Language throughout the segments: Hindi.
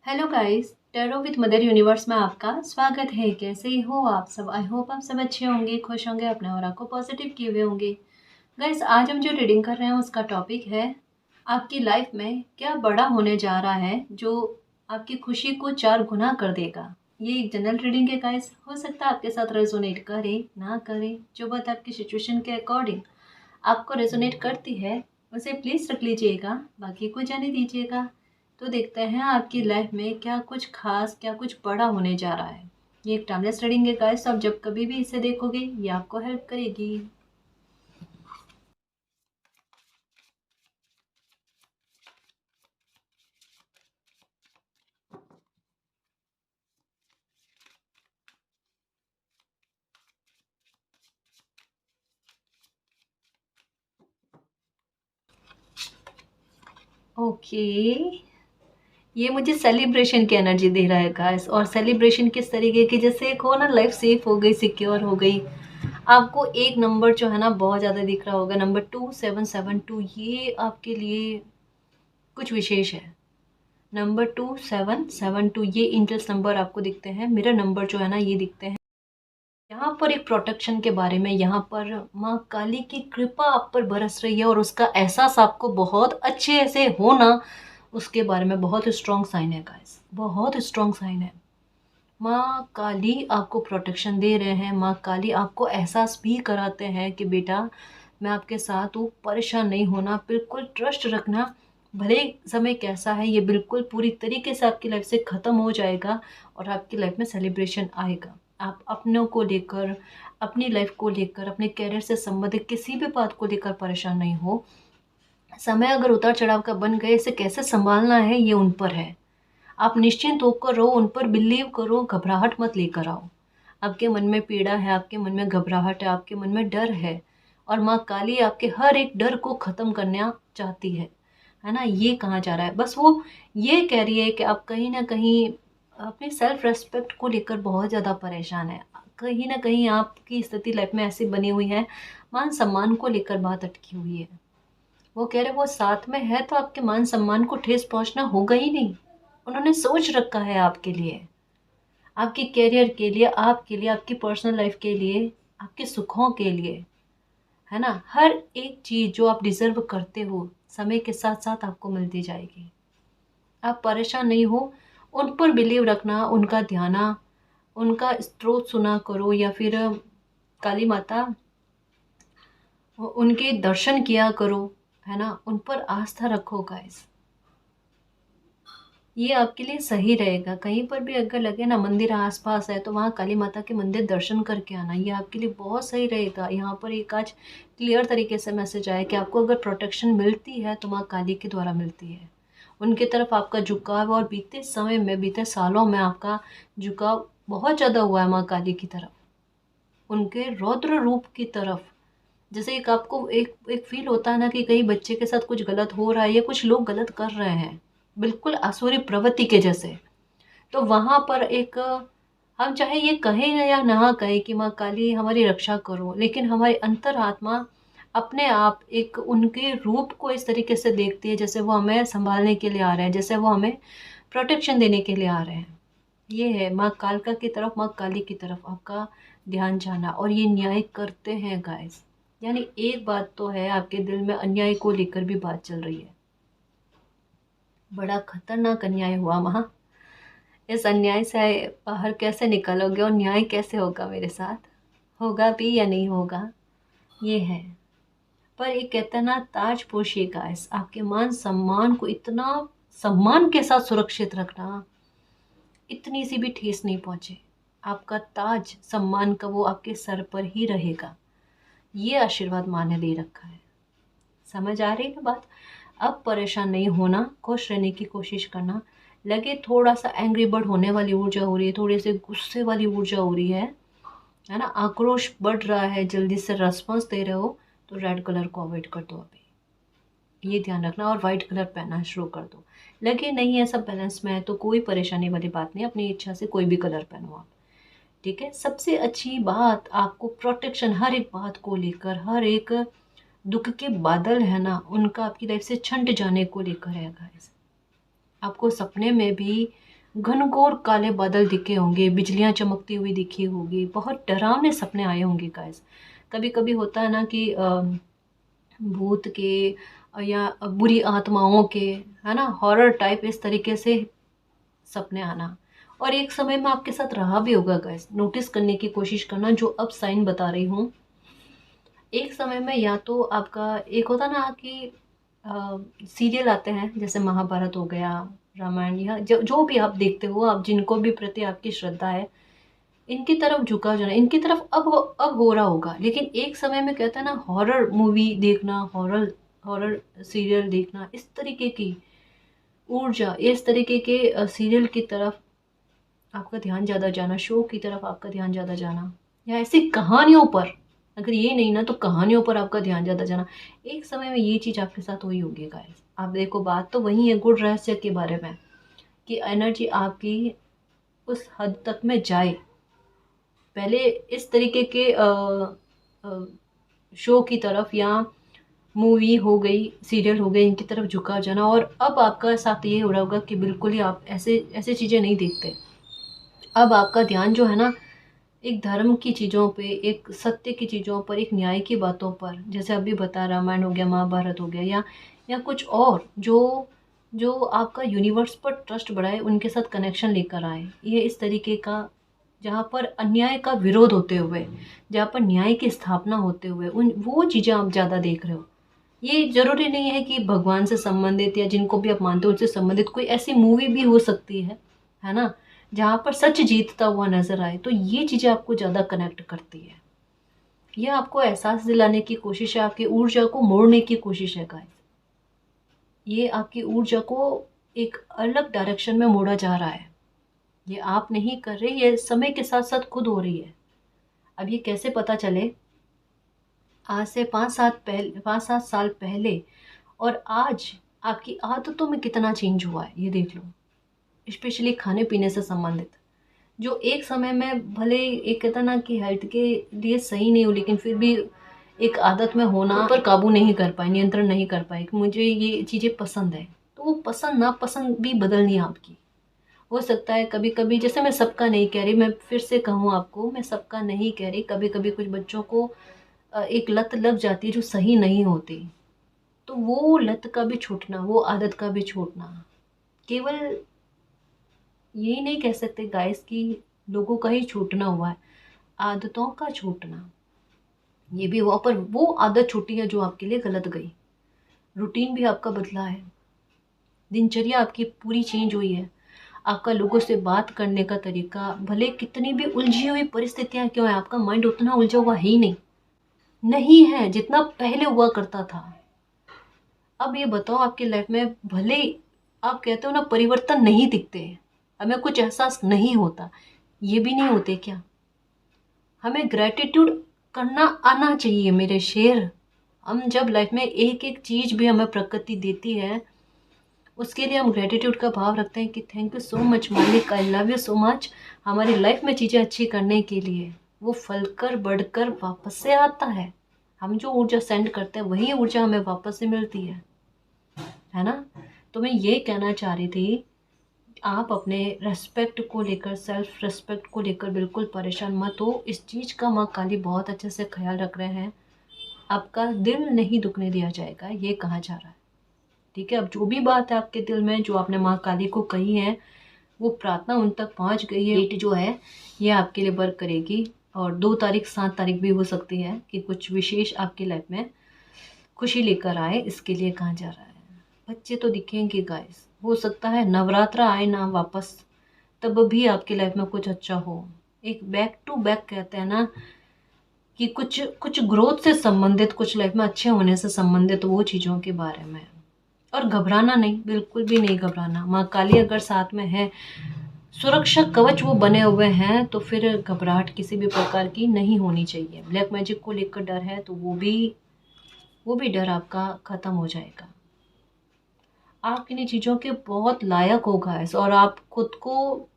Hello guys, tarot with mother universe में आपका स्वागत है। कैसे हो आप सब? आई होप आप सब अच्छे होंगे, खुश होंगे, अपने और को पॉजिटिव किए हुए होंगे। गाइस, आज हम जो रीडिंग कर रहे हैं उसका टॉपिक है आपकी लाइफ में क्या बड़ा होने जा रहा है जो आपकी खुशी को 4 गुना कर देगा। ये एक जनरल रीडिंग है गाइस, हो सकता है आपके साथ रेजोनेट करे ना करे। जो बात आपकी सिचुएशन के अकॉर्डिंग आपको रेजोनेट करती है उसे प्लीज़ रख लीजिएगा, बाकी को जाने दीजिएगा। तो देखते हैं आपकी लाइफ में क्या कुछ खास, क्या कुछ बड़ा होने जा रहा है। ये एक टाइमलेस रीडिंग है गाइस, आप जब कभी भी इसे देखोगे ये आपको हेल्प करेगी। ओके, ये मुझे सेलिब्रेशन की एनर्जी दे रहा है गाइस। और सेलिब्रेशन किस तरीके की, जैसे एक हो ना, लाइफ सेफ हो गई, सिक्योर हो गई। आपको एक नंबर जो है ना बहुत ज़्यादा दिख रहा होगा, नंबर 2772। ये आपके लिए कुछ विशेष है। नंबर 2772 ये एंजल्स नंबर आपको दिखते हैं, मिरर नंबर जो है ना ये दिखते हैं। यहाँ पर एक प्रोटेक्शन के बारे में, यहाँ पर माँ काली की कृपा आप पर बरस रही है और उसका एहसास आपको बहुत अच्छे से होना, उसके बारे में बहुत स्ट्रॉन्ग साइन है गाइस, बहुत स्ट्रॉन्ग साइन है। माँ काली आपको प्रोटेक्शन दे रहे हैं, माँ काली आपको एहसास भी कराते हैं कि बेटा मैं आपके साथ हूँ, परेशान नहीं होना, बिल्कुल ट्रस्ट रखना। भले समय कैसा है ये बिल्कुल पूरी तरीके से आपकी लाइफ से ख़त्म हो जाएगा और आपकी लाइफ में सेलिब्रेशन आएगा। आप अपनों को लेकर, अपनी लाइफ को लेकर, अपने कैरियर से संबंधित किसी भी बात को लेकर परेशान नहीं हो। समय अगर उतार चढ़ाव का बन गए, इसे कैसे संभालना है ये उन पर है। आप निश्चिंत होकर रहो, उन पर बिलीव करो, घबराहट मत लेकर आओ। आपके मन में पीड़ा है, आपके मन में घबराहट है, आपके मन में डर है, और माँ काली आपके हर एक डर को ख़त्म करना चाहती है ना। ये कहा जा रहा है, बस वो ये कह रही है कि आप कहीं ना कहीं अपनी सेल्फ रेस्पेक्ट को लेकर बहुत ज़्यादा परेशान है। कहीं ना कहीं आपकी स्थिति लाइफ में ऐसी बनी हुई है, मान सम्मान को लेकर बात अटकी हुई है। वो कह रहे वो साथ में है तो आपके मान सम्मान को ठेस पहुंचना होगा ही नहीं। उन्होंने सोच रखा है आपके लिए, आपके करियर के लिए, आपके लिए, आपकी पर्सनल लाइफ के लिए, आपके सुखों के लिए, है ना। हर एक चीज़ जो आप डिजर्व करते हो समय के साथ साथ आपको मिलती जाएगी। आप परेशान नहीं हो, उन पर बिलीव रखना, उनका ध्यान, उनका स्त्रोत सुना करो, या फिर काली माता उनके दर्शन किया करो, है ना। उन पर आस्था रखो गाइस, ये आपके लिए सही रहेगा। कहीं पर भी अगर लगे ना मंदिर आसपास है तो वहाँ काली माता के मंदिर दर्शन करके आना, ये आपके लिए बहुत सही रहेगा। यहाँ पर एक आज क्लियर तरीके से मैसेज आया कि आपको अगर प्रोटेक्शन मिलती है तो माँ काली के द्वारा मिलती है। उनकी तरफ आपका झुकाव, और बीते समय में, बीते सालों में आपका झुकाव बहुत ज़्यादा हुआ है माँ काली की तरफ, उनके रौद्र रूप की तरफ। जैसे एक आपको एक एक फील होता है ना कि कहीं बच्चे के साथ कुछ गलत हो रहा है या कुछ लोग गलत कर रहे हैं, बिल्कुल आसुरी प्रवृत्ति के जैसे। तो वहाँ पर एक, हम चाहे ये कहें या ना कहें कि माँ काली हमारी रक्षा करो, लेकिन हमारी अंतरात्मा अपने आप एक उनके रूप को इस तरीके से देखती है जैसे वो हमें संभालने के लिए आ रहे हैं, जैसे वो हमें प्रोटेक्शन देने के लिए आ रहे हैं। ये है माँ कालका की तरफ, माँ काली की तरफ आपका ध्यान जाना, और ये न्याय करते हैं गाइस। यानी एक बात तो है, आपके दिल में अन्याय को लेकर भी बात चल रही है। बड़ा खतरनाक अन्याय हुआ वहाँ, इस अन्याय से बाहर कैसे निकलोगे और न्याय कैसे होगा मेरे साथ, होगा भी या नहीं होगा, ये है। पर ये कहते हैं ना, ताजपोशी गाइस, आपके मान सम्मान को इतना सम्मान के साथ सुरक्षित रखना, इतनी सी भी ठेस नहीं पहुंचे। आपका ताज सम्मान का वो आपके सर पर ही रहेगा, ये आशीर्वाद माँ ने दे रखा है। समझ आ रही है ना बात? अब परेशान नहीं होना, खुश रहने की कोशिश करना। लगे थोड़ा सा एंग्री बर्ड होने वाली ऊर्जा हो रही है, थोड़ी सी गुस्से वाली ऊर्जा हो रही है ना, आक्रोश बढ़ रहा है, जल्दी से रेस्पॉन्स दे रहे हो, तो रेड कलर को अवॉइड कर दो अभी, ये ध्यान रखना, और वाइट कलर पहनना शुरू कर दो। लगे नहीं है सब बैलेंस में है तो कोई परेशानी वाली बात नहीं, अपनी इच्छा से कोई भी कलर पहनो आप, ठीक है। सबसे अच्छी बात आपको प्रोटेक्शन, हर एक बात को लेकर, हर एक दुख के बादल है ना उनका आपकी लाइफ से छंट जाने को लेकर है गाइस। आपको सपने में भी घनघोर काले बादल दिखे होंगे, बिजलियां चमकती हुई दिखी होगी, बहुत डरावने सपने आए होंगे गाइस। कभी कभी होता है ना कि भूत के या बुरी आत्माओं के, है ना, हॉरर टाइप इस तरीके से सपने आना। और एक समय में आपके साथ रहा भी होगा गाइस, नोटिस करने की कोशिश करना जो अब साइन बता रही हूँ। एक समय में या तो आपका एक होता ना कि सीरियल आते हैं जैसे महाभारत हो गया, रामायण, या जो भी आप देखते हो, आप जिनको भी प्रति आपकी श्रद्धा है, इनकी तरफ झुकाव जाना, इनकी तरफ अब हो रहा होगा। लेकिन एक समय में कहता है ना, हॉरर मूवी देखना, हॉरर हॉरर सीरियल देखना, इस तरीके की ऊर्जा, इस तरीके के सीरियल की तरफ आपका ध्यान ज़्यादा जाना, शो की तरफ आपका ध्यान ज़्यादा जाना, या ऐसी कहानियों पर, अगर ये नहीं ना तो कहानियों पर आपका ध्यान ज़्यादा जाना, एक समय में ये चीज़ आपके साथ हुई होगी गाइस। आप देखो, बात तो वही है गुड़ रहस्य के बारे में, कि एनर्जी आपकी उस हद तक में जाए। पहले इस तरीके के शो की तरफ या मूवी हो गई, सीरियल हो गए, इनकी तरफ झुकाव जाना, और अब आपका साथ ये हो रहा होगा कि बिल्कुल ही आप ऐसे ऐसे चीज़ें नहीं देखते। अब आपका ध्यान जो है ना, एक धर्म की चीज़ों पे, एक सत्य की चीज़ों पर, एक न्याय की बातों पर, जैसे अभी बता, रामायण हो गया, महाभारत हो गया, या कुछ और जो जो आपका यूनिवर्स पर ट्रस्ट बढ़ाए, उनके साथ कनेक्शन लेकर आए। ये इस तरीके का, जहाँ पर अन्याय का विरोध होते हुए, जहाँ पर न्याय की स्थापना होते हुए, उन वो चीज़ें आप ज़्यादा देख रहे हो। ये ज़रूरी नहीं है कि भगवान से संबंधित या जिनको भी आप मानते हो उनसे संबंधित कोई ऐसी मूवी भी हो सकती है ना, जहाँ पर सच जीतता हुआ नज़र आए, तो ये चीज़ें आपको ज़्यादा कनेक्ट करती है। ये आपको एहसास दिलाने की कोशिश है, आपकी ऊर्जा को मोड़ने की कोशिश है गाइस। ये आपकी ऊर्जा को एक अलग डायरेक्शन में मोड़ा जा रहा है। ये आप नहीं कर रहे, ये समय के साथ साथ खुद हो रही है। अब ये कैसे पता चले? आज से 5-7 साल पहले और आज आपकी आदतों में कितना चेंज हुआ है, ये देख लो। स्पेशली खाने पीने से संबंधित, जो एक समय में भले एक कहता ना कि हेल्थ के लिए सही नहीं हो, लेकिन फिर भी एक आदत में होना पर काबू नहीं कर पाए, नियंत्रण नहीं कर पाए कि मुझे ये चीज़ें पसंद है, तो वो पसंद नापसंद भी बदलनी है आपकी। हो सकता है कभी कभी, जैसे मैं सबका नहीं कह रही, मैं फिर से कहूँ आपको, मैं सबका नहीं कह रही, कभी कभी कुछ बच्चों को एक लत लग जाती है जो सही नहीं होती, तो वो लत का भी छूटना, वो आदत का भी छूटना, केवल यही नहीं कह सकते गाइस कि लोगों का ही छूटना हुआ है, आदतों का छूटना ये भी हुआ, पर वो आदत छूटी है जो आपके लिए गलत गई। रूटीन भी आपका बदला है, दिनचर्या आपकी पूरी चेंज हुई है। आपका लोगों से बात करने का तरीका, भले कितनी भी उलझी हुई परिस्थितियां क्यों है, आपका माइंड उतना उलझा हुआ है ही नहीं है जितना पहले हुआ करता था। अब ये बताओ, आपकी लाइफ में भले आप कहते हो ना परिवर्तन नहीं दिखते, हमें कुछ एहसास नहीं होता, ये भी नहीं होते क्या? हमें ग्रेटिट्यूड करना आना चाहिए मेरे शेर। हम जब लाइफ में एक एक चीज़ भी हमें प्रकृति देती है, उसके लिए हम ग्रेटिट्यूड का भाव रखते हैं कि थैंक यू सो मच मालिक, I love you so much, हमारी लाइफ में चीज़ें अच्छी करने के लिए, वो फलकर बढ़कर वापस से आता है। हम जो ऊर्जा सेंड करते हैं वही ऊर्जा हमें वापस से मिलती है ना। तो मैं ये कहना चाह रही थी, आप अपने रेस्पेक्ट को लेकर, सेल्फ रेस्पेक्ट को लेकर बिल्कुल परेशान मत हो। इस चीज़ का माँ काली बहुत अच्छे से ख्याल रख रहे हैं, आपका दिल नहीं दुखने दिया जाएगा, ये कहा जा रहा है। ठीक है, अब जो भी बात है आपके दिल में, जो आपने माँ काली को कही है, वो प्रार्थना उन तक पहुँच गई है। डेट जो है ये आपके लिए वर्क करेगी, और 2 तारीख 7 तारीख भी हो सकती है कि कुछ विशेष आपकी लाइफ में खुशी लेकर आए, इसके लिए कहा जा रहा है। बच्चे तो दिखेंगे गाइस, हो सकता है नवरात्र आए ना वापस, तब भी आपकी लाइफ में कुछ अच्छा हो। एक बैक टू बैक कहते हैं ना कि कुछ कुछ ग्रोथ से संबंधित, कुछ लाइफ में अच्छे होने से संबंधित वो चीज़ों के बारे में। और घबराना नहीं, बिल्कुल भी नहीं घबराना। माँ काली अगर साथ में है, सुरक्षा कवच वो बने हुए हैं, तो फिर घबराहट किसी भी प्रकार की नहीं होनी चाहिए। ब्लैक मैजिक को लेकर डर है तो वो भी डर आपका खत्म हो जाएगा। आप इन्हीं चीज़ों के बहुत लायक हो गाइस, और आप खुद को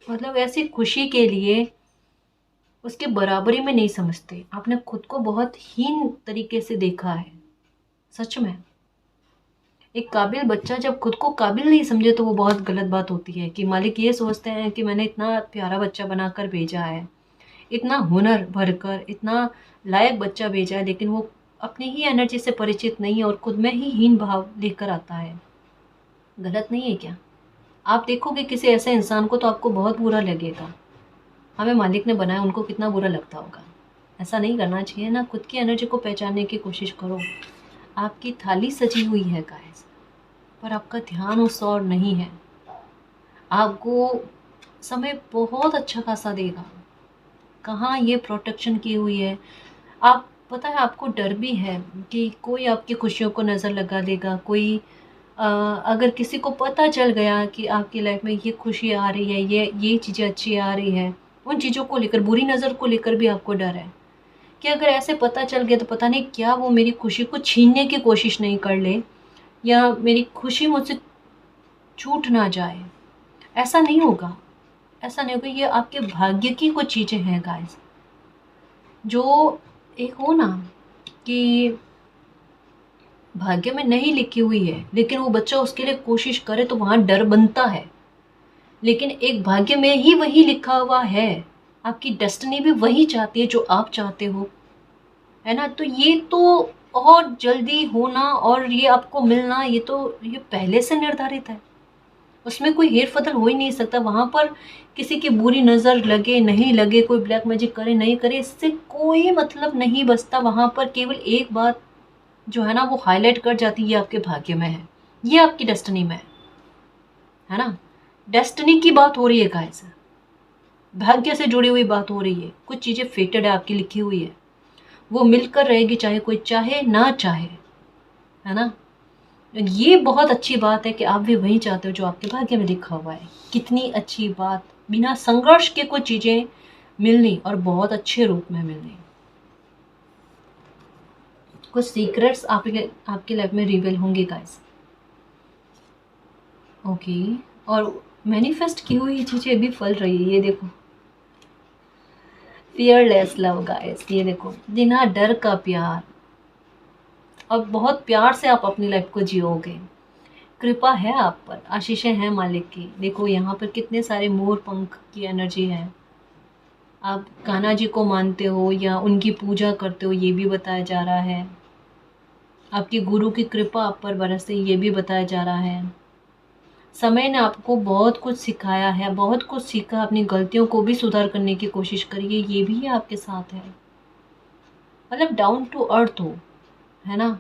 मतलब ऐसी खुशी के लिए उसके बराबरी में नहीं समझते। आपने खुद को बहुत हीन तरीके से देखा है, सच में। एक काबिल बच्चा जब खुद को काबिल नहीं समझे तो वो बहुत गलत बात होती है कि मालिक ये सोचते हैं कि मैंने इतना प्यारा बच्चा बनाकर भेजा है, इतना हुनर भरकर, इतना लायक बच्चा भेजा है, लेकिन वो अपनी ही एनर्जी से परिचित नहीं है और खुद में ही हीन भाव लेकर आता है। गलत नहीं है क्या? आप देखोगे किसी ऐसे इंसान को तो आपको बहुत बुरा लगेगा। हमें मालिक ने बनाया, उनको कितना बुरा लगता होगा। ऐसा नहीं करना चाहिए ना, खुद की एनर्जी को पहचानने की कोशिश करो। आपकी थाली सजी हुई है गाइस, पर आपका ध्यान उस ओर नहीं है। आपको समय बहुत अच्छा खासा देगा। कहाँ ये प्रोटेक्शन की हुई है। आप पता है आपको डर भी है कि कोई आपकी खुशियों को नज़र लगा देगा, कोई अगर किसी को पता चल गया कि आपकी लाइफ में ये खुशी आ रही है, ये चीज़ें अच्छी आ रही है, उन चीज़ों को लेकर, बुरी नज़र को लेकर भी आपको डर है कि अगर ऐसे पता चल गया तो पता नहीं क्या वो मेरी खुशी को छीनने की कोशिश नहीं कर ले, या मेरी खुशी मुझसे छूट ना जाए। ऐसा नहीं होगा, ऐसा नहीं होगा। ये आपके भाग्य की कुछ चीज़ें हैं गाइस, जो एक हो ना कि भाग्य में नहीं लिखी हुई है, लेकिन वो बच्चा उसके लिए कोशिश करे तो वहाँ डर बनता है। लेकिन एक भाग्य में ही वही लिखा हुआ है, आपकी डेस्टिनी भी वही चाहती है जो आप चाहते हो, है ना। तो ये तो और जल्दी होना और ये आपको मिलना, ये पहले से निर्धारित है। उसमें कोई हेर फदल हो ही नहीं सकता। वहाँ पर किसी की बुरी नज़र लगे नहीं लगे, कोई ब्लैक मैजिक करे नहीं करे, इससे कोई मतलब नहीं बचता। वहाँ पर केवल एक बात जो है ना वो हाईलाइट कर जाती है, ये आपके भाग्य में है, ये आपकी डेस्टिनी में है ना। डेस्टिनी की बात हो रही है गाइस, भाग्य से जुड़ी हुई बात हो रही है। कुछ चीज़ें फेटेड है, आपकी लिखी हुई है, वो मिलकर रहेगी चाहे कोई चाहे ना चाहे, है ना। ये बहुत अच्छी बात है कि आप भी वही चाहते हो जो आपके भाग्य में लिखा हुआ है। कितनी अच्छी बात, बिना संघर्ष के कुछ चीज़ें मिलनी और बहुत अच्छे रूप में मिलनी। कुछ सीक्रेट्स आपकी लाइफ में रिवील होंगे गाइस। ओके, और मैनिफेस्ट की हुई चीज़ें भी फल रही है। ये देखो, फियरलेस लव गाइस, ये देखो, बिना डर का प्यार, और बहुत प्यार से आप अपनी लाइफ को जियोगे। कृपा है आप पर, आशीषें हैं मालिक की। देखो यहाँ पर कितने सारे मोर पंख की एनर्जी है। आप कान्हा जी को मानते हो या उनकी पूजा करते हो, ये भी बताया जा रहा है। आपकी गुरु की कृपा आप पर बरसे, ये भी बताया जा रहा है। समय ने आपको बहुत कुछ सिखाया है, बहुत कुछ सीखा, अपनी गलतियों को भी सुधार करने की कोशिश करिए, ये भी आपके साथ है। मतलब डाउन टू अर्थ हो, है ना।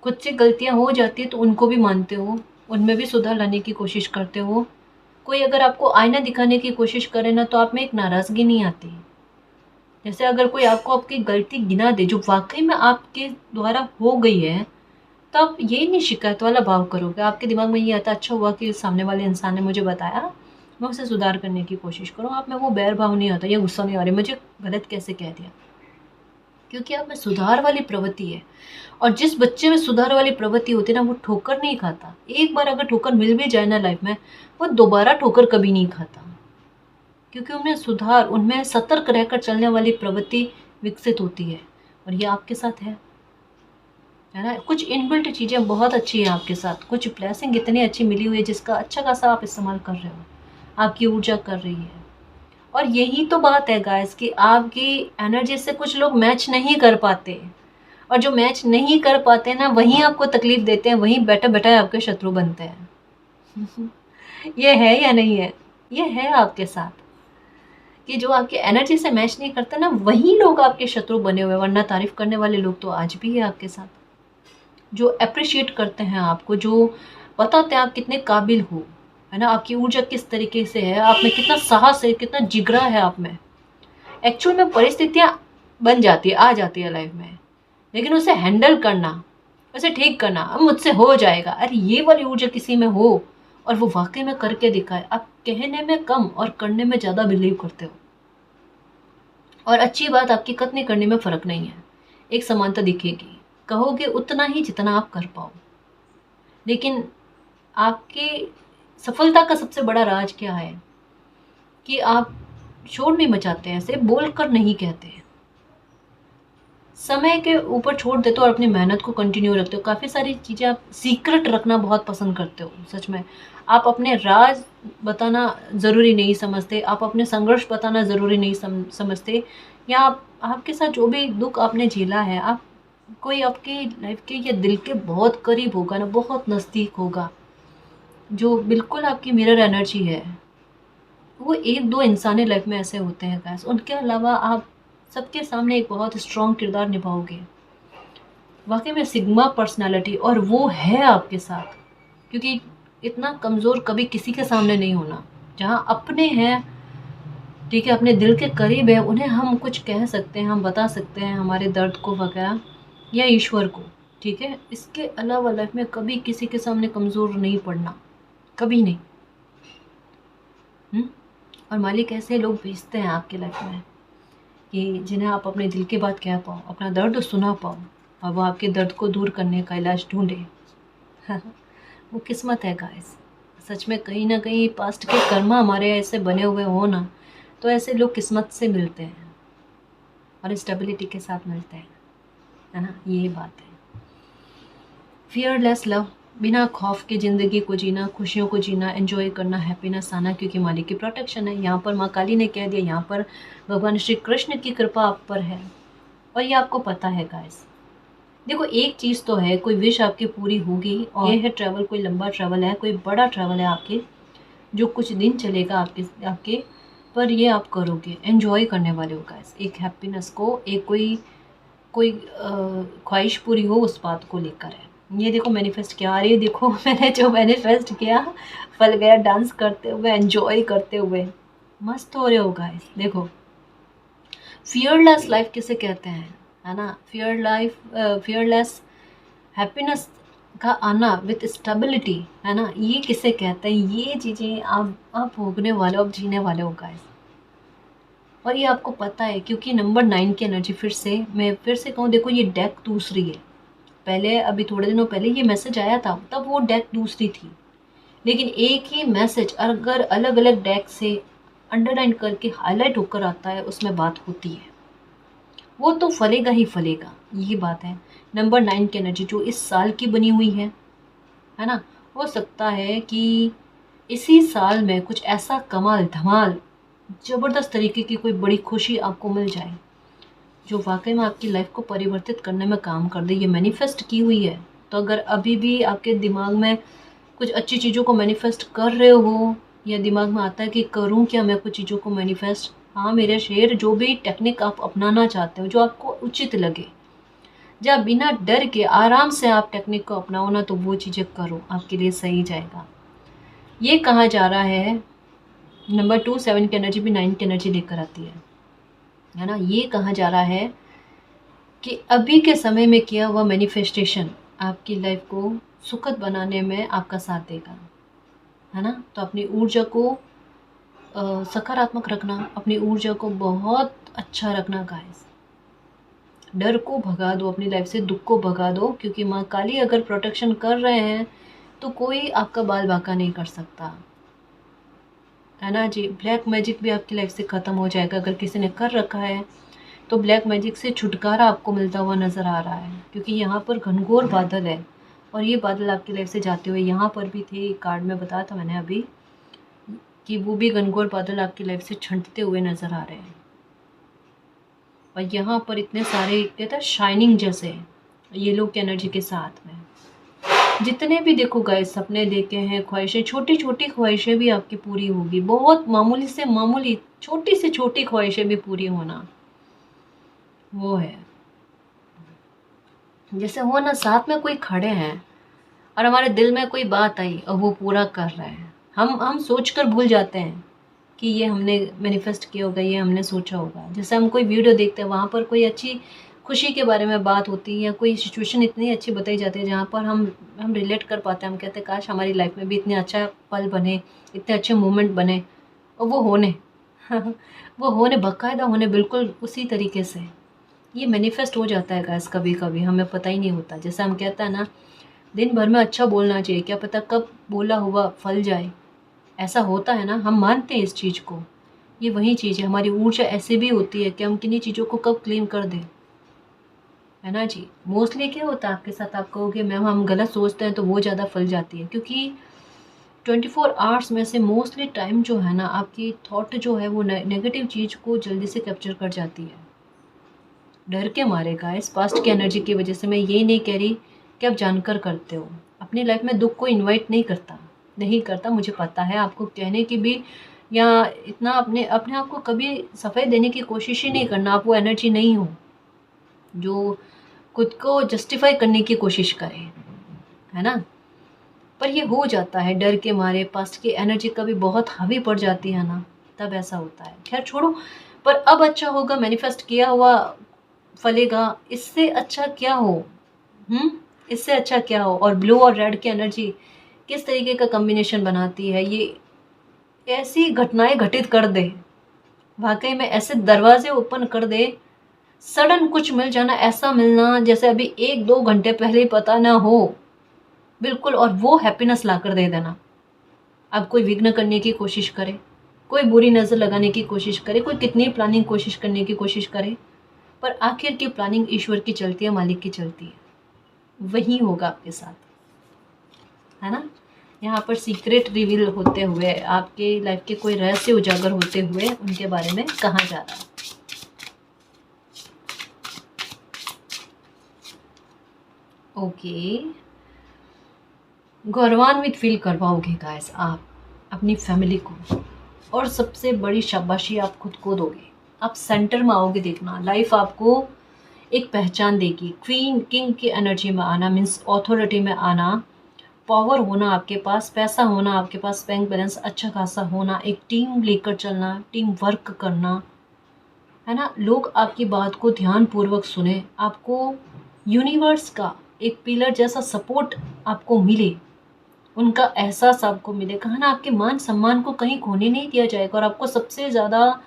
खुद से गलतियां हो जाती है तो उनको भी मानते हो, उनमें भी सुधार लाने की कोशिश करते हो। कोई अगर आपको आईना दिखाने की कोशिश करे ना तो आप में एक नाराज़गी नहीं आती। जैसे अगर कोई आपको आपकी गलती गिना दे जो वाकई में आपके द्वारा हो गई है, तो आप ये नहीं शिकायत वाला भाव करोगे। आपके दिमाग में ये आता, अच्छा हुआ कि सामने वाले इंसान ने मुझे बताया, मैं उसे सुधार करने की कोशिश करूँ। आप में वो बैर भाव नहीं आता, ये गुस्सा नहीं आ रही मुझे गलत कैसे कह दिया, क्योंकि आप में सुधार वाली प्रवृत्ति है। और जिस बच्चे में सुधार वाली प्रवृत्ति होती है ना, वो ठोकर नहीं खाता। एक बार अगर ठोकर मिल भी जाए ना लाइफ में, वो दोबारा ठोकर कभी नहीं खाता, क्योंकि उनमें सुधार, उनमें सतर्क रहकर चलने वाली प्रवृत्ति विकसित होती है। और ये आपके साथ है ना। कुछ इनबिल्ट चीज़ें बहुत अच्छी है आपके साथ, कुछ ब्लेसिंग इतनी अच्छी मिली हुई है जिसका अच्छा खासा आप इस्तेमाल कर रहे हो, आपकी ऊर्जा कर रही है। और यही तो बात है गाइस कि आपकी एनर्जी से कुछ लोग मैच नहीं कर पाते, और जो मैच नहीं कर पाते ना वहीं आपको तकलीफ देते हैं, वहीं बैठे बैठे आपके शत्रु बनते हैं। ये है या नहीं है? ये है आपके साथ कि जो आपकी एनर्जी से मैच नहीं करते ना वही लोग आपके शत्रु बने हुए, वरना तारीफ करने वाले लोग तो आज भी है आपके साथ, जो अप्रिशिएट करते हैं आपको, जो बताते हैं आप कितने काबिल हो, है ना। आपकी ऊर्जा किस तरीके से है, आप में कितना साहस है, कितना जिगरा है आप में। एक्चुअल में परिस्थितियाँ बन जाती है, आ जाती है लाइफ में, लेकिन उसे हैंडल करना, उसे ठीक करना, अब मुझसे हो जाएगा, अरे ये वाली ऊर्जा किसी में हो और वो वाकई में करके दिखाए। आप कहने में कम और करने में ज़्यादा बिलीव करते हो। और अच्छी बात, आपकी कथनी करने में फ़र्क नहीं है, एक समानता दिखेगी। कहोगे उतना ही जितना आप कर पाओ। लेकिन आपके सफलता का सबसे बड़ा राज क्या है कि आप शोर नहीं मचाते हैं, ऐसे बोल कर नहीं कहते हैं। समय के ऊपर छोड़ देते हो और अपनी मेहनत को कंटिन्यू रखते हो। काफ़ी सारी चीज़ें आप सीक्रेट रखना बहुत पसंद करते हो, सच में। आप अपने राज बताना ज़रूरी नहीं समझते, आप अपने संघर्ष बताना ज़रूरी नहीं समझते, या आपके साथ जो भी दुख आपने झेला है, आप कोई आपकी लाइफ के या दिल के बहुत करीब होगा ना, बहुत नज़दीक होगा, जो बिल्कुल आपकी मिरर एनर्जी है, वो 1-2 इंसानी लाइफ में ऐसे होते हैं गाइस। उनके अलावा आप सबके सामने एक बहुत स्ट्रॉन्ग किरदार निभाओगे। वाक़ई में सिग्मा पर्सनैलिटी, और वो है आपके साथ, क्योंकि इतना कमज़ोर कभी किसी के सामने नहीं होना। जहाँ अपने हैं, ठीक है, अपने दिल के करीब है, उन्हें हम कुछ कह सकते हैं, हम बता सकते हैं हमारे दर्द को वगैरह, या ईश्वर को, ठीक है। इसके अलावा लाइफ में कभी किसी के सामने कमज़ोर नहीं पड़ना, कभी नहीं। और मालिक ऐसे लोग भेजते हैं आपकी लाइफ में कि जिन्हें आप अपने दिल की बात कह पाओ, अपना दर्द सुना पाओ, और वो आपके दर्द को दूर करने का इलाज ढूंढे। वो किस्मत है गाइस, सच में। कहीं ना कहीं पास्ट के कर्मा हमारे ऐसे बने हुए हो ना, तो ऐसे लोग किस्मत से मिलते हैं और स्टेबिलिटी के साथ मिलते हैं, है ना, ये बात है। फियरलेस लव, बिना खौफ के ज़िंदगी को जीना, खुशियों को जीना, एंजॉय करना, हैप्पीनेस आना, क्योंकि मालिक की प्रोटेक्शन है। यहाँ पर माँ काली ने कह दिया, यहाँ पर भगवान श्री कृष्ण की कृपा आप पर है, और ये आपको पता है गाइस। देखो, एक चीज़ तो है, कोई विश आपकी पूरी होगी, और ये है ट्रैवल, कोई लंबा ट्रैवल है, कोई बड़ा ट्रैवल है आपके, जो कुछ दिन चलेगा आपके पर ये आप करोगे, एंजॉय करने वाले हो गाइस। एक हैप्पीनेस को, एक कोई ख्वाहिश पूरी हो, उस बात को लेकर है। ये देखो मैनिफेस्ट किया, अरे देखो मैंने जो मैनिफेस्ट किया फल गया, डांस करते हुए, एंजॉय करते हुए, मस्त हो रहे हो गाइस। देखो, फियरलेस लाइफ किसे कहते हैं, है ना, फियरलेस हैप्पीनेस का आना विथ स्टेबिलिटी, है ना, ये किसे कहते हैं। ये चीज़ें आप भोगने वाले हो, आप जीने वाले हो गाइस, और ये आपको पता है, क्योंकि नंबर 9 की एनर्जी, मैं फिर से कहूँ, देखो ये डेक दूसरी है। पहले अभी थोड़े दिनों पहले ये मैसेज आया था, तब वो डेक दूसरी थी, लेकिन एक ही मैसेज अगर अलग अलग डेक से अंडरलाइन करके हाईलाइट होकर आता है, उसमें बात होती है, वो तो फलेगा ही फलेगा, यही बात है। नंबर 9 की एनर्जी जो इस साल की बनी हुई है ना, हो सकता है कि इसी साल में कुछ ऐसा कमाल धमाल ज़बरदस्त तरीके की कोई बड़ी खुशी आपको मिल जाए, जो वाकई में आपकी लाइफ को परिवर्तित करने में काम कर दे। ये मैनिफेस्ट की हुई है, तो अगर अभी भी आपके दिमाग में कुछ अच्छी चीज़ों को मैनिफेस्ट कर रहे हो, या दिमाग में आता है कि करूं क्या मैं कुछ चीज़ों को मैनिफेस्ट, हाँ मेरे शेर, जो भी टेक्निक आप अपनाना चाहते हो, जो आपको उचित लगे, जब बिना डर के आराम से आप टेक्निक को अपनाओ ना, तो वो चीज़ें करो, आपके लिए सही जाएगा। ये कहा जा रहा है, नंबर 2 7 की एनर्जी भी 9 की एनर्जी लेकर आती है ना। ये कहा जा रहा है कि अभी के समय में किया हुआ मैनिफेस्टेशन आपकी लाइफ को सुखद बनाने में आपका साथ देगा, है ना। तो अपनी ऊर्जा को सकारात्मक रखना, अपनी ऊर्जा को बहुत अच्छा रखना गाइस। डर को भगा दो अपनी लाइफ से, दुख को भगा दो, क्योंकि माँ काली अगर प्रोटेक्शन कर रहे हैं तो कोई आपका बाल बांका नहीं कर सकता, है ना जी। ब्लैक मैजिक भी आपकी लाइफ से ख़त्म हो जाएगा, अगर किसी ने कर रखा है तो ब्लैक मैजिक से छुटकारा आपको मिलता हुआ नज़र आ रहा है, क्योंकि यहाँ पर घनघोर बादल है, और ये बादल आपकी लाइफ से जाते हुए यहाँ पर भी थे, कार्ड में बताया था मैंने अभी, कि वो भी घनघोर बादल आपकी लाइफ से छंटते हुए नज़र आ रहे हैं। और यहाँ पर इतने सारे कहते हैं शाइनिंग जैसे ये लोग की एनर्जी के साथ में, जितने भी देखो गाइस सपने देखे हैं, ख्वाहिशें, छोटी छोटी ख्वाहिशें भी आपकी पूरी होगी, बहुत मामूली से मामूली, छोटी से छोटी ख्वाहिशें भी पूरी होना, वो है। जैसे हो ना, साथ में कोई खड़े हैं और हमारे दिल में कोई बात आई और वो पूरा कर रहे हैं, हम सोच कर भूल जाते हैं कि ये हमने मैनिफेस्ट किया होगा, ये हमने सोचा होगा। जैसे हम कोई वीडियो देखते हैं, वहाँ पर कोई अच्छी खुशी के बारे में बात होती है, या कोई सिचुएशन इतनी अच्छी बताई जाती है जहाँ पर हम रिलेट कर पाते हैं, हम कहते हैं काश हमारी लाइफ में भी इतने अच्छा पल बने, इतने अच्छे मोमेंट बने, और वो होने वो होने, बाकायदा होने, बिल्कुल उसी तरीके से ये मैनिफेस्ट हो जाता है गाइस। कभी कभी हमें पता ही नहीं होता, जैसे हम कहते हैं ना, दिन भर में अच्छा बोलना चाहिए, क्या पता कब बोला हुआ फल जाए, ऐसा होता है ना, हम मानते हैं इस चीज़ को। ये वही चीज़ है, हमारी ऊर्जा ऐसे भी होती है कि हम किन्हीं चीज़ों को कब क्लीन कर दें, है ना जी। मोस्टली क्या होता है आपके साथ, आप कहोगे मैम हम गलत सोचते हैं तो वो ज़्यादा फल जाती है, क्योंकि 24 आवर्स में से मोस्टली टाइम जो है ना आपकी थॉट जो है वो नेगेटिव चीज़ को जल्दी से कैप्चर कर जाती है, डर के मारे गाइस, पास्ट की एनर्जी की वजह से। मैं ये नहीं कह रही कि आप जानकर करते हो, अपनी लाइफ में दुख को इनवाइट नहीं करता, नहीं करता, मुझे पता है। आपको कहने की भी या इतना अपने अपने आप को कभी सफाई देने की कोशिश ही नहीं करना। आप वो एनर्जी नहीं हो जो खुद को जस्टिफाई करने की कोशिश करे, है ना। पर ये हो जाता है डर के मारे, पास्ट की एनर्जी कभी बहुत हावी पड़ जाती है ना, तब ऐसा होता है। खैर छोड़ो, पर अब अच्छा होगा, मैनिफेस्ट किया हुआ फलेगा, इससे अच्छा क्या हो। इससे अच्छा क्या हो। और ब्लू और रेड की एनर्जी किस तरीके का कॉम्बिनेशन बनाती है, ये ऐसी घटनाएं घटित कर दे, वाकई में ऐसे दरवाजे ओपन कर दे, सडन कुछ मिल जाना, ऐसा मिलना जैसे अभी 1-2 घंटे पहले ही पता ना हो, बिल्कुल। और वो हैप्पीनेस ला कर दे देना। अब कोई विघ्न करने की कोशिश करे, कोई बुरी नज़र लगाने की कोशिश करे, कोई कितनी प्लानिंग कोशिश करने की कोशिश करे, पर आखिर की प्लानिंग ईश्वर की चलती है, मालिक की चलती है। वही होगा आपके साथ, है ना। यहाँ पर सीक्रेट रिवील होते हुए, आपके लाइफ के कोई रहस्य उजागर होते हुए उनके बारे में कहा जा रहा है। ओके, गौरवान्वित फील करवाओगे गाइस आप अपनी फैमिली को, और सबसे बड़ी शाबाशी आप खुद को दोगे। आप सेंटर में आओगे, देखना लाइफ आपको एक पहचान देगी। क्वीन किंग की एनर्जी में आना मीन्स अथॉरिटी में आना, पावर होना आपके पास, पैसा होना आपके पास, बैंक बैलेंस अच्छा खासा होना, एक टीम लेकर चलना, टीम वर्क करना, है ना। लोग आपकी बात को ध्यान पूर्वक सुने, आपको यूनिवर्स का एक पिलर जैसा सपोर्ट आपको मिले, उनका एहसास आपको मिले। कहा ना, आपके मान सम्मान को कहीं खोने नहीं दिया जाएगा। और आपको सबसे ज़्यादा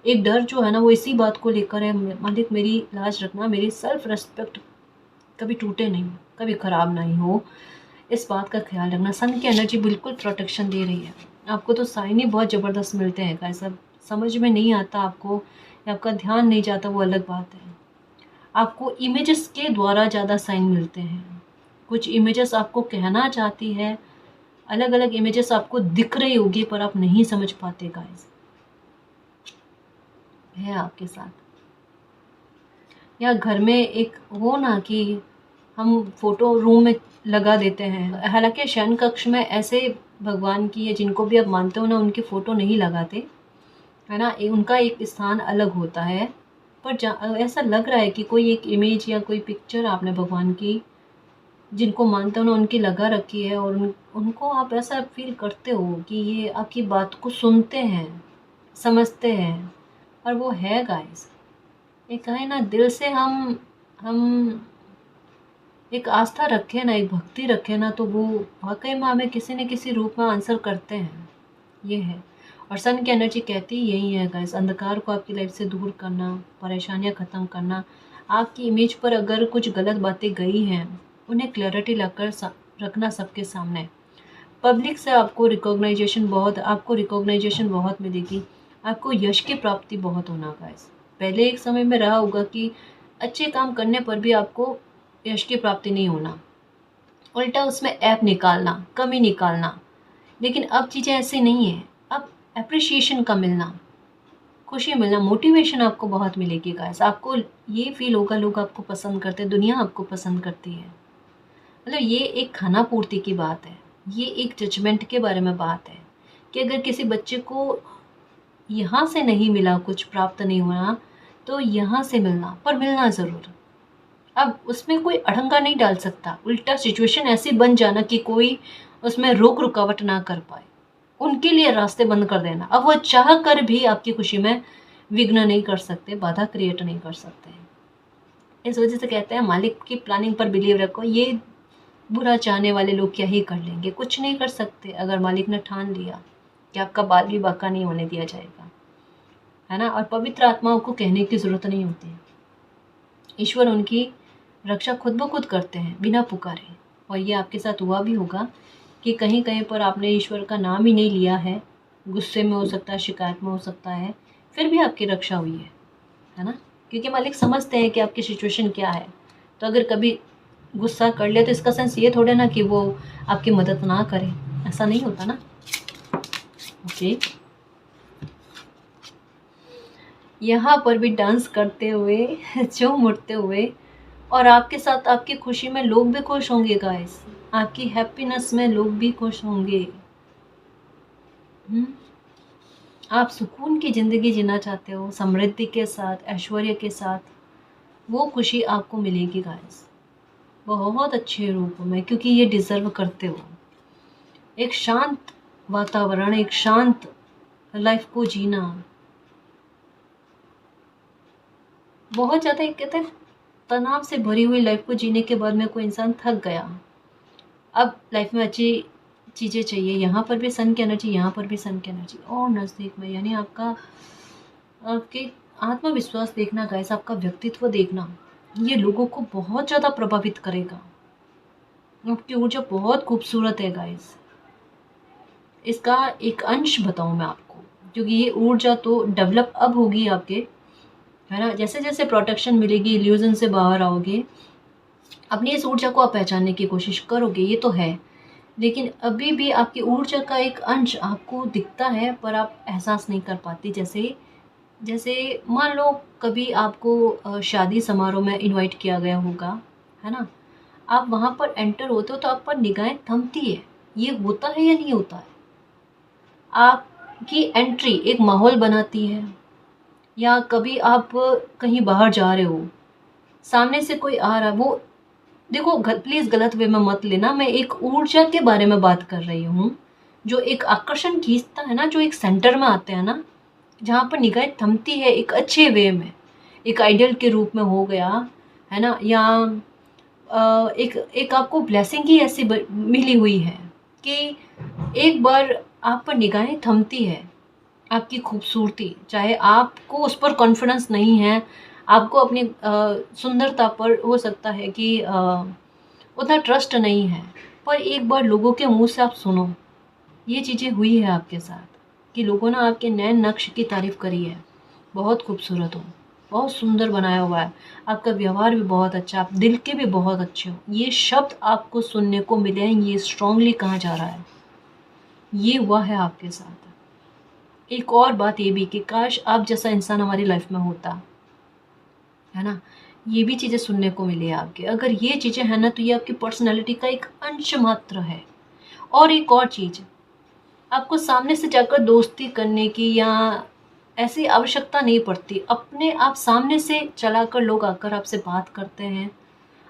एक डर जो है ना वो इसी बात को लेकर है, मालिक मेरी लाज रखना, मेरी सेल्फ रेस्पेक्ट कभी टूटे नहीं, कभी ख़राब नहीं हो, इस बात का ख्याल रखना। सन की एनर्जी बिल्कुल प्रोटेक्शन दे रही है आपको। तो साइन ही बहुत ज़बरदस्त मिलते हैं गाइस। सब समझ में नहीं आता आपको या आपका ध्यान नहीं जाता, वो अलग बात है। आपको इमेजेस के द्वारा ज़्यादा साइन मिलते हैं। कुछ इमेजेस आपको कहना चाहती है, अलग अलग इमेजेस आपको दिख रही होगी पर आप नहीं समझ पाते गाइस, है आपके साथ। या घर में एक हो ना कि हम फोटो रूम में लगा देते हैं, हालांकि शयन कक्ष में ऐसे भगवान की या जिनको भी आप मानते हो ना उनकी फ़ोटो नहीं लगाते, है ना। उनका एक स्थान अलग होता है। पर ऐसा लग रहा है कि कोई एक इमेज या कोई पिक्चर आपने भगवान की जिनको मानते हो ना उनकी लगा रखी है, और उनको आप ऐसा फील करते हो कि ये आपकी बात को सुनते हैं, समझते हैं। और वो है गाइस, ये कहें ना दिल से हम एक आस्था रखें ना, एक भक्ति रखें ना, तो वो वाकई में हमें किसी न किसी रूप में आंसर करते हैं, ये है। और सन की एनर्जी कहती यही है गाइस, अंधकार को आपकी लाइफ से दूर करना, परेशानियां ख़त्म करना। आपकी इमेज पर अगर कुछ गलत बातें गई हैं उन्हें क्लैरिटी लाकर रखना सबके सामने। पब्लिक से आपको रिकॉग्नाइजेशन बहुत मिलेगी, आपको यश की प्राप्ति बहुत होना गाइस। पहले एक समय में रहा होगा कि अच्छे काम करने पर भी आपको यश की प्राप्ति नहीं होना, उल्टा उसमें ऐप निकालना, कमी निकालना। लेकिन अब चीज़ें ऐसी नहीं है, अब एप्रिशिएशन का मिलना, खुशी मिलना, मोटिवेशन आपको बहुत मिलेगी गाइस। आपको ये फील होगा लोग आपको पसंद करते हैं, दुनिया आपको पसंद करती है। मतलब ये एक खाना पूर्ति की बात है, ये एक जजमेंट के बारे में बात है कि अगर किसी बच्चे को यहाँ से नहीं मिला, कुछ प्राप्त नहीं हुआ, तो यहाँ से मिलना, पर मिलना ज़रूर। अब उसमें कोई अड़ंगा नहीं डाल सकता, उल्टा सिचुएशन ऐसी बन जाना कि कोई उसमें रोक रुकावट ना कर पाए, उनके लिए रास्ते बंद कर देना। अब वो चाह कर भी आपकी खुशी में विघ्न नहीं कर सकते, बाधा क्रिएट नहीं कर सकते। इस वजह से कहते हैं मालिक की प्लानिंग पर बिलीव रखो। ये बुरा चाहने वाले लोग क्या ही कर लेंगे, कुछ नहीं कर सकते। अगर मालिक ने ठान लिया कि आपका बाल भी बाका नहीं होने दिया जाएगा, है ना। और पवित्र आत्माओं को कहने की ज़रूरत नहीं होती, ईश्वर उनकी रक्षा खुद ब खुद करते हैं बिना पुकारे। और ये आपके साथ हुआ भी होगा कि कहीं कहीं पर आपने ईश्वर का नाम ही नहीं लिया है, गुस्से में हो सकता है, शिकायत में हो सकता है, फिर भी आपकी रक्षा हुई है ना। क्योंकि मालिक समझते हैं कि आपकी सिचुएशन क्या है, तो अगर कभी गुस्सा कर लिया तो इसका सेंस ये थोड़े ना कि वो आपकी मदद ना करे, ऐसा नहीं होता ना। ओके, यहाँ पर भी डांस करते हुए झूम उठते हुए, और आपके साथ आपकी खुशी में लोग भी खुश होंगे गाइस, आपकी हैप्पीनेस में लोग भी खुश होंगे। आप सुकून की ज़िंदगी जीना चाहते हो, समृद्धि के साथ, ऐश्वर्य के साथ, वो खुशी आपको मिलेगी गाइस, बहुत अच्छे रूप में, क्योंकि ये डिज़र्व करते हो। एक शांत वातावरण, एक शांत लाइफ को जीना, बहुत ज़्यादा एक कहते हैं तनाव से भरी हुई लाइफ को जीने के बाद में कोई इंसान थक गया, अब लाइफ में अच्छी चीज़ें चाहिए। यहाँ पर भी सन की एनर्जी, यहाँ पर भी सन की एनर्जी, और नज़दीक में, यानी आपके आत्मविश्वास देखना गाइस, आपका व्यक्तित्व देखना, ये लोगों को बहुत ज़्यादा प्रभावित करेगा। आपकी ऊर्जा बहुत खूबसूरत है गाइस। इसका एक अंश बताऊँ मैं आपको, क्योंकि ये ऊर्जा तो डेवलप अब होगी आपके, है ना। जैसे जैसे प्रोटेक्शन मिलेगी, इल्यूजन से बाहर आओगे, अपनी इस ऊर्जा को आप पहचानने की कोशिश करोगे, ये तो है, लेकिन अभी भी आपकी ऊर्जा का एक अंश आपको दिखता है पर आप एहसास नहीं कर पाती। जैसे जैसे मान लो कभी आपको शादी समारोह में इनवाइट किया गया होगा, है ना, आप वहाँ पर एंटर होते हो तो आप पर निगाहें थमती है, ये होता है या नहीं होता है। आपकी एंट्री एक माहौल बनाती है, या कभी आप कहीं बाहर जा रहे हो, सामने से कोई आ रहा है, वो देखो प्लीज़ गलत वे में मत लेना, मैं एक ऊर्जा के बारे में बात कर रही हूँ, जो एक आकर्षण खींचता है ना, जो एक सेंटर में आते हैं ना, जहाँ पर निगाहें थमती है एक अच्छे वे में, एक आइडियल के रूप में हो गया, है ना, या एक एक आपको ब्लेसिंग ही ऐसी मिली हुई है कि एक बार आप पर निगाहें थमती है, आपकी खूबसूरती, चाहे आपको उस पर कॉन्फिडेंस नहीं है, आपको अपनी सुंदरता पर हो सकता है कि उतना ट्रस्ट नहीं है, पर एक बार लोगों के मुंह से आप सुनो, ये चीज़ें हुई है आपके साथ कि लोगों ने आपके नए नक्श की तारीफ़ करी है, बहुत खूबसूरत हो, बहुत सुंदर बनाया हुआ है, आपका व्यवहार भी बहुत अच्छा, आप दिल के भी बहुत अच्छे हो, ये शब्द आपको सुनने को मिले हैं, ये स्ट्रांगली कहा जा रहा है, ये हुआ है आपके साथ। एक और बात ये भी कि काश आप जैसा इंसान हमारी लाइफ में होता, है ना, ये भी चीज़ें सुनने को मिली है आपके। अगर ये चीज़ें हैं ना, तो ये आपकी पर्सनैलिटी का एक अंश मात्र है। और एक और चीज़, आपको सामने से जाकर दोस्ती करने की या ऐसी आवश्यकता नहीं पड़ती, अपने आप सामने से चलाकर लोग आकर आपसे बात करते हैं,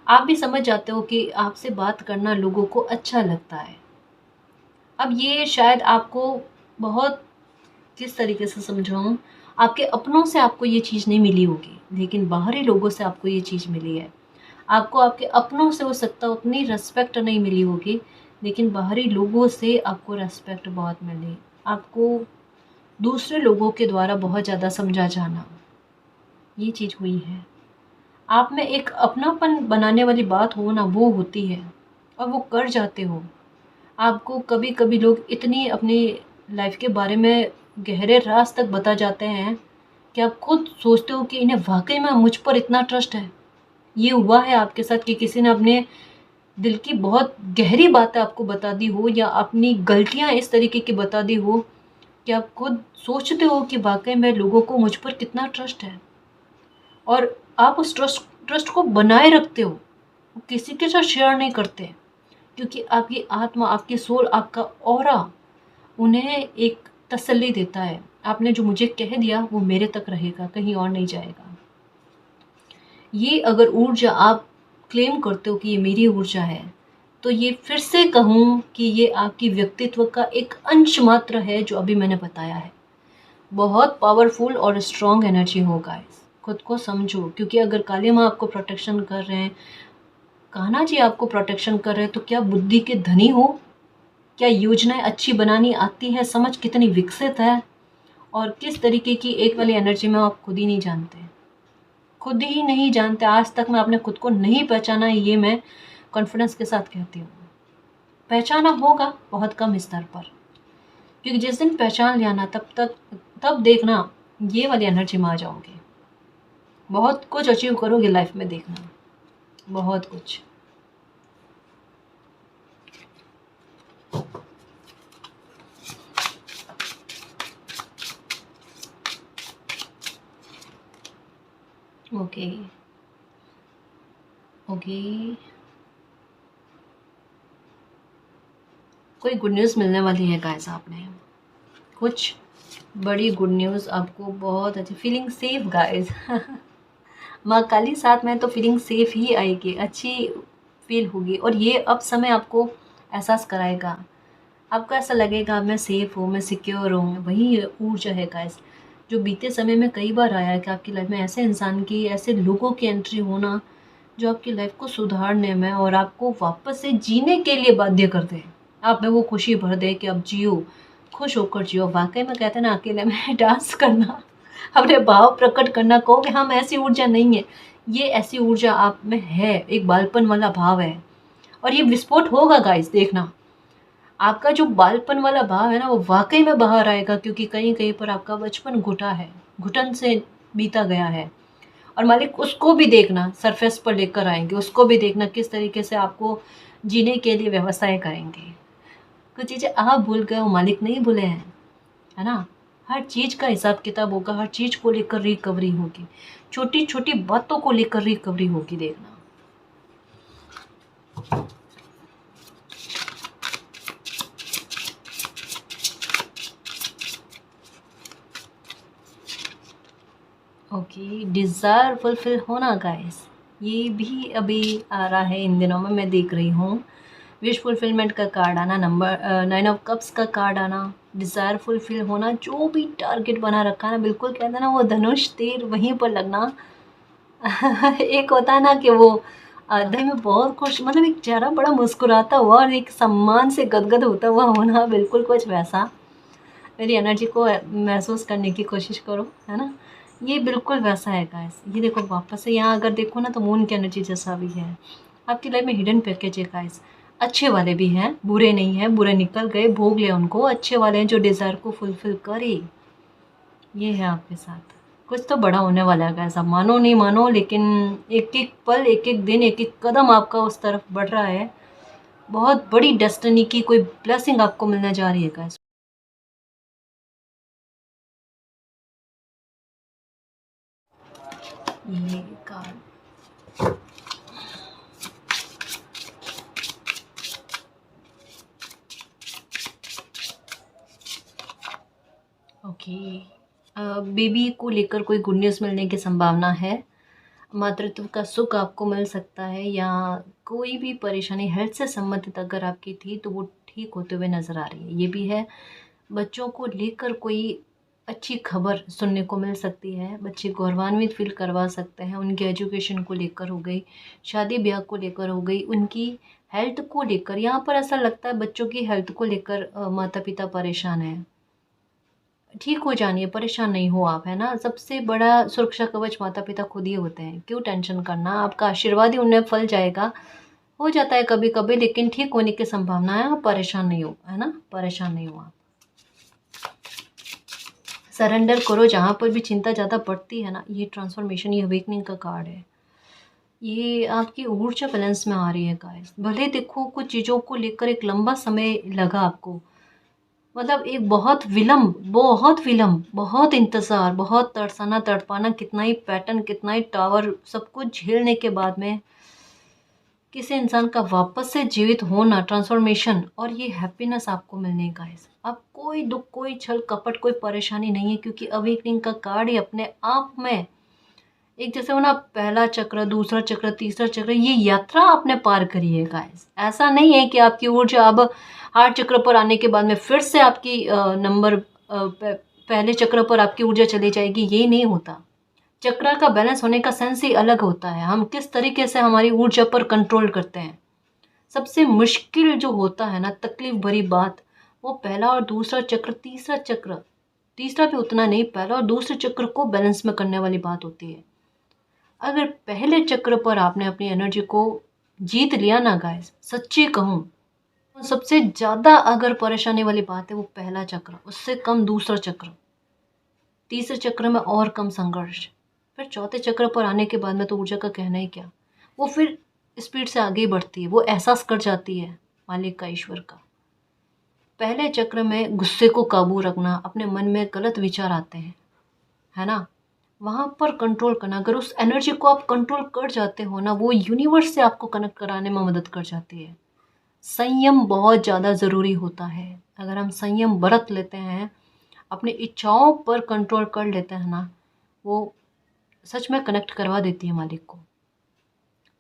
आप भी समझ जाते हो कि आपसे बात करना लोगों को अच्छा लगता है। अब ये शायद आपको बहुत, किस तरीके से समझाऊँ, आपके अपनों से आपको ये चीज़ नहीं मिली होगी, लेकिन बाहरी लोगों से आपको ये चीज़ मिली है। आपको आपके अपनों से हो सकता है उतनी रिस्पेक्ट नहीं मिली होगी, लेकिन बाहरी लोगों से आपको रिस्पेक्ट बहुत मिली। आपको दूसरे लोगों के द्वारा बहुत ज़्यादा समझा जाना, ये चीज़ हुई है। आप में एक अपनापन बनाने वाली बात हो ना, वो होती है, और वो कर जाते हो। आपको कभी कभी लोग इतनी अपनी लाइफ के बारे में गहरे राज तक बता जाते हैं कि आप खुद सोचते हो कि इन्हें वाकई में मुझ पर इतना ट्रस्ट है। ये हुआ है आपके साथ कि किसी ने अपने दिल की बहुत गहरी बातें आपको बता दी हो, या अपनी गलतियां इस तरीके की बता दी हो कि आप खुद सोचते हो कि वाकई में लोगों को मुझ पर कितना ट्रस्ट है, और आप उस ट्रस्ट को बनाए रखते हो, किसी के साथ शेयर नहीं करते, क्योंकि आपकी आत्मा, आपकी सोल, आपका ऑरा उन्हें एक तसल्ली देता है, आपने जो मुझे कह दिया वो मेरे तक रहेगा, कहीं और नहीं जाएगा। ये अगर ऊर्जा आप क्लेम करते हो कि ये मेरी ऊर्जा है, तो ये फिर से कहूँ कि ये आपकी व्यक्तित्व का एक अंश मात्र है जो अभी मैंने बताया है। बहुत पावरफुल और स्ट्रॉन्ग एनर्जी होगा, खुद को समझो, क्योंकि अगर काली माँ आपको प्रोटेक्शन कर रहे हैं, कान्हा जी आपको प्रोटेक्शन कर रहे हैं, तो क्या बुद्धि के धनी हो, क्या योजनाएं अच्छी बनानी आती है, समझ कितनी विकसित है, और किस तरीके की एक वाली एनर्जी में आप खुद ही नहीं जानते, खुद ही नहीं जानते। आज तक मैं अपने खुद को नहीं पहचाना है, ये मैं कॉन्फिडेंस के साथ कहती हूँ। पहचाना होगा बहुत कम स्तर पर, क्योंकि जिस दिन पहचान लिया ना, तब देखना ये वाली एनर्जी में आ जाओगे, बहुत कुछ अचीव करोगे लाइफ में, देखना। बहुत कुछ। ओके। ओके। कोई गुड न्यूज़ मिलने वाली है गाइस, आपने कुछ बड़ी गुड न्यूज़ आपको, बहुत अच्छी फीलिंग सेफ गाइस। माँ काली साथ में तो फीलिंग सेफ ही आएगी, अच्छी फील होगी, और ये अब समय आपको एहसास कराएगा। आपको ऐसा लगेगा मैं सेफ हूँ, मैं सिक्योर हूँ। वही ऊर्जा है गाइस जो बीते समय में कई बार आया है कि आपकी लाइफ में ऐसे इंसान की, ऐसे लोगों की एंट्री होना जो आपकी लाइफ को सुधारने में और आपको वापस से जीने के लिए बाध्य कर दे, आप में वो खुशी भर दे कि अब जियो, खुश होकर जियो। वाकई में कहते हैं ना, अकेले में डांस करना, अपने भाव प्रकट करना, कहो कि हम ऐसी ऊर्जा नहीं है, ये ऐसी ऊर्जा आप में है, एक बालपन वाला भाव है, और ये विस्फोट होगा गाइस, देखना। आपका जो बालपन वाला भाव है ना, वो वाकई में बाहर आएगा, क्योंकि कहीं कहीं पर आपका बचपन घुटा है, घुटन से बीता गया है, और मालिक उसको भी देखना सरफेस पर लेकर आएंगे, उसको भी देखना किस तरीके से आपको जीने के लिए व्यवस्थाएं करेंगे। कुछ चीज़ें आप भूल गए हो, मालिक नहीं भूले हैं, है ना। हर चीज़ का हिसाब किताब होगा, हर चीज़ को लेकर रिकवरी होगी, छोटी छोटी बातों को लेकर रिकवरी होगी, देखना। ओके, डिज़ायर फुलफिल होना गाइस, ये भी अभी आ रहा है इन दिनों में, मैं देख रही हूँ। विश फुलफिलमेंट का कार्ड आना, नंबर 9 ऑफ कप्स का कार्ड आना, डिज़ायर फुलफिल होना, जो भी टारगेट बना रखा है ना, बिल्कुल कहते हैं ना, वो धनुष तीर वहीं पर लगना। एक होता है ना कि वो दिल में बहुत खुश, मतलब एक चेहरा बड़ा मुस्कुराता हुआ और एक सम्मान से गदगद होता हुआ होना, बिल्कुल कुछ वैसा। मेरी एनर्जी को महसूस करने की कोशिश करो, है ना। ये बिल्कुल वैसा है गाइस। ये देखो वापस से यहाँ अगर देखो ना, तो मून की एनर्जी जैसा भी है। आपकी लाइफ में हिडन पैकेज है गाइस, अच्छे वाले भी हैं, बुरे नहीं हैं, बुरे निकल गए, भोग ले उनको। अच्छे वाले हैं जो डिज़ायर को फुलफिल करे, ये है आपके साथ। कुछ तो बड़ा होने वाला है गाइस, आप मानो नहीं मानो, लेकिन एक एक पल, एक एक दिन, एक एक कदम आपका उस तरफ बढ़ रहा है। बहुत बड़ी डेस्टिनी की कोई ब्लेसिंग आपको मिलने जा रही है गाइस। ये कार्ड, ओके, बेबी को लेकर कोई गुड न्यूज़ मिलने की संभावना है। मातृत्व का सुख आपको मिल सकता है, या कोई भी परेशानी हेल्थ से संबंधित अगर आपकी थी तो वो ठीक होते हुए नज़र आ रही है। ये भी है, बच्चों को लेकर कोई अच्छी खबर सुनने को मिल सकती है, बच्चे गौरवान्वित फील करवा सकते हैं। उनके एजुकेशन को लेकर हो गई, शादी ब्याह को लेकर हो गई, उनकी हेल्थ को लेकर, यहाँ पर ऐसा लगता है बच्चों की हेल्थ को लेकर माता पिता परेशान हैं। ठीक हो जानिए, परेशान नहीं हो आप, है ना। सबसे बड़ा सुरक्षा कवच माता पिता खुद ही होते हैं, क्यों टेंशन करना, आपका आशीर्वाद ही उन्हें फल जाएगा। हो जाता है कभी कभी, लेकिन ठीक होने की संभावना है, आप परेशान नहीं हो, है ना, परेशान नहीं हो आप। सरेंडर करो जहाँ पर भी चिंता ज़्यादा बढ़ती है ना। ये ट्रांसफॉर्मेशन, ये अवेकनिंग का कार्ड है, ये आपकी ऊर्जा बैलेंस में आ रही है गाइस। भले देखो कुछ चीज़ों को लेकर एक लंबा समय लगा आपको, मतलब एक बहुत विलम्ब, बहुत इंतज़ार, बहुत तरसाना तड़पाना, कितना ही पैटर्न, कितना ही टावर, सब कुछ झेलने के बाद में किसी इंसान का वापस से जीवित होना, ट्रांसफॉर्मेशन, और ये हैप्पीनेस आपको मिलने का है। अब कोई दुख, कोई छल कपट, कोई परेशानी नहीं है, क्योंकि अवेकनिंग का कार्ड ही अपने आप में एक जैसे हो ना, पहला चक्र, दूसरा चक्र, तीसरा चक्र, ये यात्रा आपने पार करी है गाइस। ऐसा नहीं है कि आपकी ऊर्जा अब 8 चक्र पर आने के बाद में फिर से आपकी नंबर पहले चक्र पर आपकी ऊर्जा चली जाएगी, ये नहीं होता। चक्र का बैलेंस होने का सेंस ही अलग होता है, हम किस तरीके से हमारी ऊर्जा पर कंट्रोल करते हैं। सबसे मुश्किल जो होता है ना, तकलीफ भरी बात, वो पहला और दूसरा चक्र, तीसरा चक्र, तीसरा भी उतना नहीं, पहला और दूसरे चक्र को बैलेंस में करने वाली बात होती है। अगर पहले चक्र पर आपने अपनी एनर्जी को जीत लिया ना गाइस, सच्ची कहूँ, सबसे ज़्यादा अगर परेशानी वाली बात है वो पहला चक्र, उससे कम दूसरा चक्र, तीसरे चक्र में और कम संघर्ष, फिर चौथे चक्र पर आने के बाद में तो ऊर्जा का कहना ही क्या। वो फिर स्पीड से आगे बढ़ती है, वो एहसास कर जाती है मालिक का, ईश्वर का। पहले चक्र में गुस्से को काबू रखना, अपने मन में गलत विचार आते हैं, है ना, वहाँ पर कंट्रोल करना। अगर उस एनर्जी को आप कंट्रोल कर जाते हो ना, वो यूनिवर्स से आपको कनेक्ट कराने में मदद कर जाती है। संयम बहुत ज़्यादा ज़रूरी होता है। अगर हम संयम बरत लेते हैं, अपनी इच्छाओं पर कंट्रोल कर लेते हैं ना, वो सच में कनेक्ट करवा देती है मालिक को।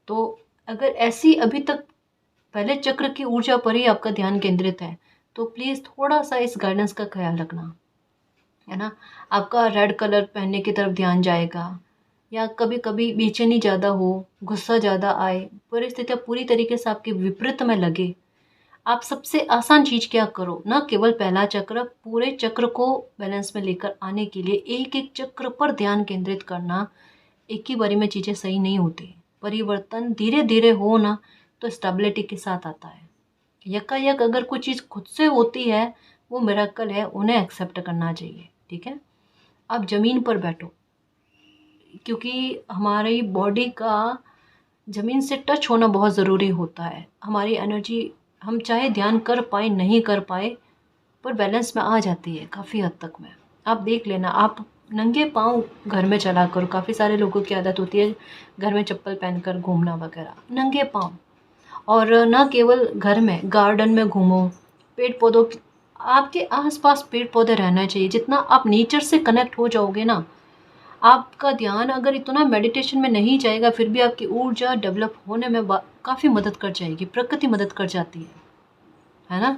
तो अगर ऐसी अभी तक पहले चक्र की ऊर्जा पर ही आपका ध्यान केंद्रित है, तो प्लीज़ थोड़ा सा इस गाइडेंस का ख्याल रखना, है ना। आपका रेड कलर पहनने की तरफ ध्यान जाएगा, या कभी कभी बेचैनी ज़्यादा हो, गुस्सा ज़्यादा आए, परिस्थितियाँ पूरी तरीके से आपके विपरीत में लगे, आप सबसे आसान चीज़ क्या करो ना, केवल पहला चक्र, पूरे चक्र को बैलेंस में लेकर आने के लिए एक एक चक्र पर ध्यान केंद्रित करना। एक ही बारी में चीज़ें सही नहीं होती, परिवर्तन धीरे धीरे हो ना, तो स्टेबिलिटी के साथ आता है। यकायक अगर कोई चीज़ खुद से होती है, वो मिरेकल है, उन्हें एक्सेप्ट करना चाहिए, ठीक है। आप ज़मीन पर बैठो, क्योंकि हमारी बॉडी का ज़मीन से टच होना बहुत ज़रूरी होता है। हमारी एनर्जी, हम चाहे ध्यान कर पाए नहीं कर पाए, पर बैलेंस में आ जाती है काफ़ी हद तक में। आप देख लेना, आप नंगे पाँव घर में चला करो। काफ़ी सारे लोगों की आदत होती है घर में चप्पल पहनकर घूमना वगैरह, नंगे पाँव। और ना केवल घर में, गार्डन में घूमो, पेड़ पौधों आपके आसपास पेड़ पौधे रहना चाहिए। जितना आप नेचर से कनेक्ट हो जाओगे ना, आपका ध्यान अगर इतना मेडिटेशन में नहीं जाएगा, फिर भी आपकी ऊर्जा डेवलप होने में काफ़ी मदद कर जाएगी, प्रकृति मदद कर जाती है ना।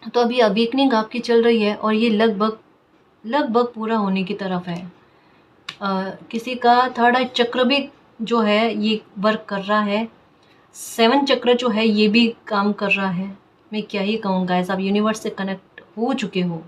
तो अभी अवेकनिंग आपकी चल रही है, और ये लगभग पूरा होने की तरफ है। किसी का थर्ड आई चक्र भी जो है ये वर्क कर रहा है, 7 चक्र जो है ये भी काम कर रहा है। मैं क्या ही कहूँ गाइस, आप यूनिवर्स से कनेक्ट हो चुके हो,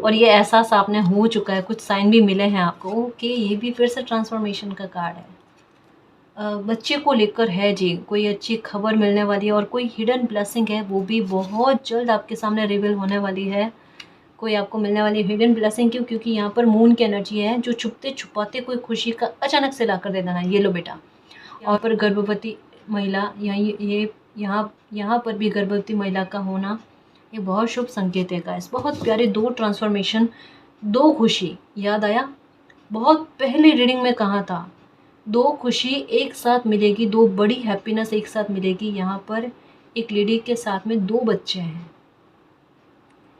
और ये एहसास आपने हो चुका है, कुछ साइन भी मिले हैं आपको। ओके, ये भी फिर से ट्रांसफॉर्मेशन का कार्ड है। बच्चे को लेकर है जी, कोई अच्छी खबर मिलने वाली है, और कोई हिडन ब्लेसिंग है, वो भी बहुत जल्द आपके सामने रिवील होने वाली है। कोई आपको मिलने वाली हिडन ब्लेसिंग, क्यों? क्योंकि यहाँ पर मून की एनर्जी है, जो छुपते छुपाते कोई खुशी का अचानक से ला कर दे देना। ये लो बेटा। और पर गर्भवती महिला, यहाँ पर भी गर्भवती महिला का होना, ये बहुत शुभ संकेत है गाइस। बहुत प्यारे 2 ट्रांसफॉर्मेशन, 2 खुशी। याद आया बहुत पहले रीडिंग में कहा था, 2 खुशी एक साथ मिलेगी, 2 बड़ी हैप्पीनेस एक साथ मिलेगी। यहाँ पर एक लेडी के साथ में 2 बच्चे हैं,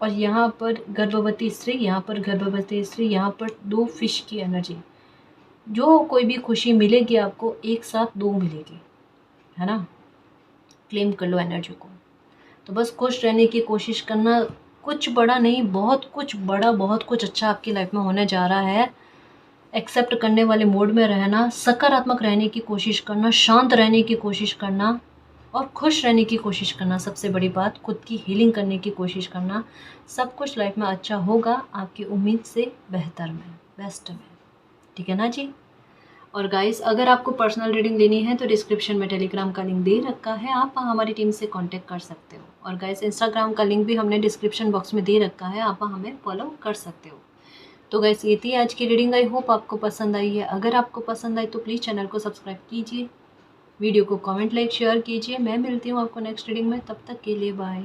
और यहाँ पर गर्भवती स्त्री, यहाँ पर गर्भवती स्त्री, यहाँ पर 2 फिश की एनर्जी। जो कोई भी खुशी मिलेगी आपको, एक साथ 2 मिलेगी, है ना। क्लेम कर लो एनर्जी को। तो बस खुश रहने की कोशिश करना, कुछ बड़ा नहीं, बहुत कुछ बड़ा, बहुत कुछ अच्छा आपकी लाइफ में होने जा रहा है। एक्सेप्ट करने वाले मोड में रहना, सकारात्मक रहने की कोशिश करना, शांत रहने की कोशिश करना, और खुश रहने की कोशिश करना। सबसे बड़ी बात, खुद की हीलिंग करने की कोशिश करना। सब कुछ लाइफ में अच्छा होगा, आपकी उम्मीद से बेहतर में, बेस्ट में, ठीक है ना जी। और गाइस, अगर आपको पर्सनल रीडिंग लेनी है तो डिस्क्रिप्शन में टेलीग्राम का लिंक दे रखा है, आप हमारी टीम से कांटेक्ट कर सकते हो। और गाइस, इंस्टाग्राम का लिंक भी हमने डिस्क्रिप्शन बॉक्स में दे रखा है, आप हमें फॉलो कर सकते हो। तो गाइस, ये थी आज की रीडिंग। आई होप आपको पसंद आई है। अगर आपको पसंद आई तो प्लीज़ चैनल को सब्सक्राइब कीजिए, वीडियो को कमेंट, लाइक, शेयर कीजिए। मैं मिलती हूँ आपको नेक्स्ट रीडिंग में, तब तक के लिए बाय।